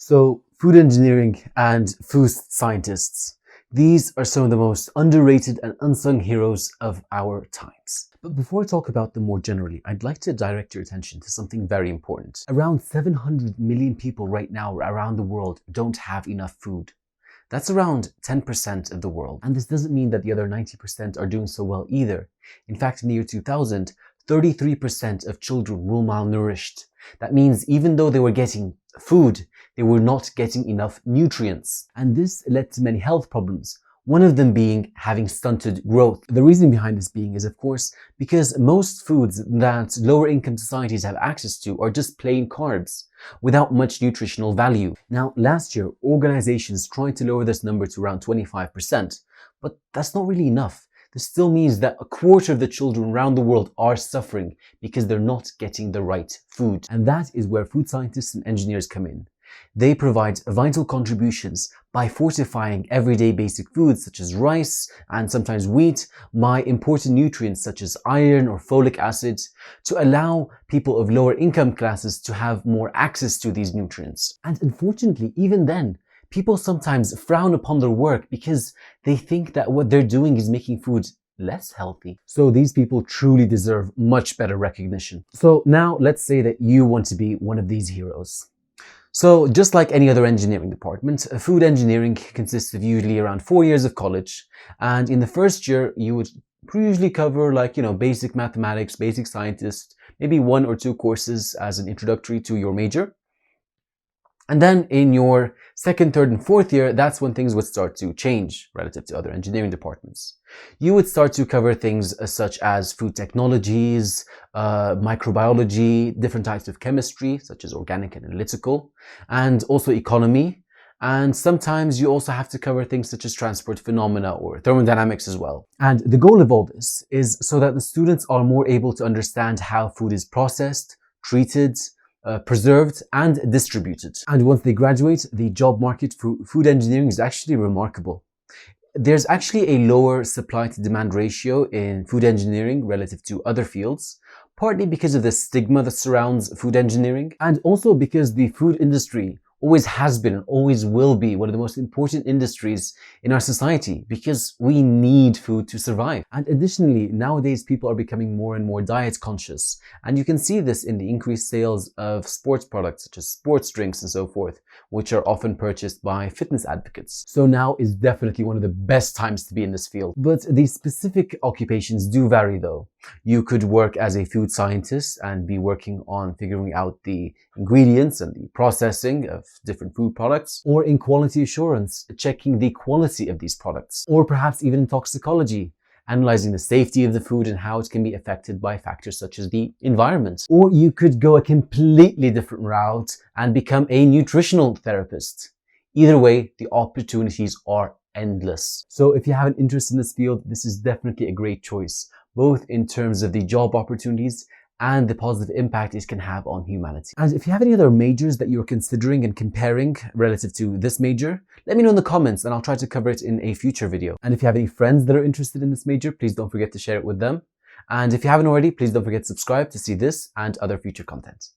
So, food engineering and food scientists, these are some of the most underrated and unsung heroes of our times. But before I talk about them more generally, I'd like to direct your attention to something very important. Around 700 million people right now around the world don't have enough food. That's around 10% of the world. And this doesn't mean that the other 90% are doing so well either. In fact, in the year 2000, 33% of children were malnourished. That means even though they were getting food, they were not getting enough nutrients. And this led to many health problems, one of them being having stunted growth. The reason behind this being is, of course, because most foods that lower income societies have access to are just plain carbs without much nutritional value. Now, last year, organizations tried to lower this number to around 25%, but that's not really enough. This still means that a quarter of the children around the world are suffering because they're not getting the right food. And that is where food scientists and engineers come in. They provide vital contributions by fortifying everyday basic foods such as rice and sometimes wheat by important nutrients such as iron or folic acid to allow people of lower income classes to have more access to these nutrients. And unfortunately, even then, people sometimes frown upon their work because they think that what they're doing is making food less healthy. So these people truly deserve much better recognition. So now let's say that you want to be one of these heroes. So just like any other engineering department, food engineering consists of usually around 4 years of college. And in the first year, you would usually cover basic mathematics, basic scientist, maybe 1 or 2 courses as an introductory to your major. And then in your second, third, and fourth year, that's when things would start to change relative to other engineering departments. You would start to cover things such as food technologies, microbiology, different types of chemistry, such as organic and analytical, and also economy. And sometimes you also have to cover things such as transport phenomena or thermodynamics as well. And the goal of all this is so that the students are more able to understand how food is processed, treated, preserved and distributed. And once they graduate, the job market for food engineering is actually remarkable. There's actually a lower supply to demand ratio in food engineering relative to other fields, partly because of the stigma that surrounds food engineering, and also because the food industry always has been and always will be one of the most important industries in our society because we need food to survive. And additionally, nowadays people are becoming more and more diet conscious. And you can see this in the increased sales of sports products such as sports drinks and so forth, which are often purchased by fitness advocates. So now is definitely one of the best times to be in this field. But the specific occupations do vary though. You could work as a food scientist and be working on figuring out the ingredients and the processing of different food products, or in quality assurance, checking the quality of these products, or perhaps even in toxicology, analyzing the safety of the food and how it can be affected by factors such as the environment. Or you could go a completely different route and become a nutritional therapist. Either way, the opportunities are endless. So if you have an interest in this field, this is definitely a great choice, both in terms of the job opportunities and the positive impact it can have on humanity. And if you have any other majors that you're considering and comparing relative to this major, let me know in the comments and I'll try to cover it in a future video. And if you have any friends that are interested in this major, please don't forget to share it with them. And if you haven't already, please don't forget to subscribe to see this and other future content.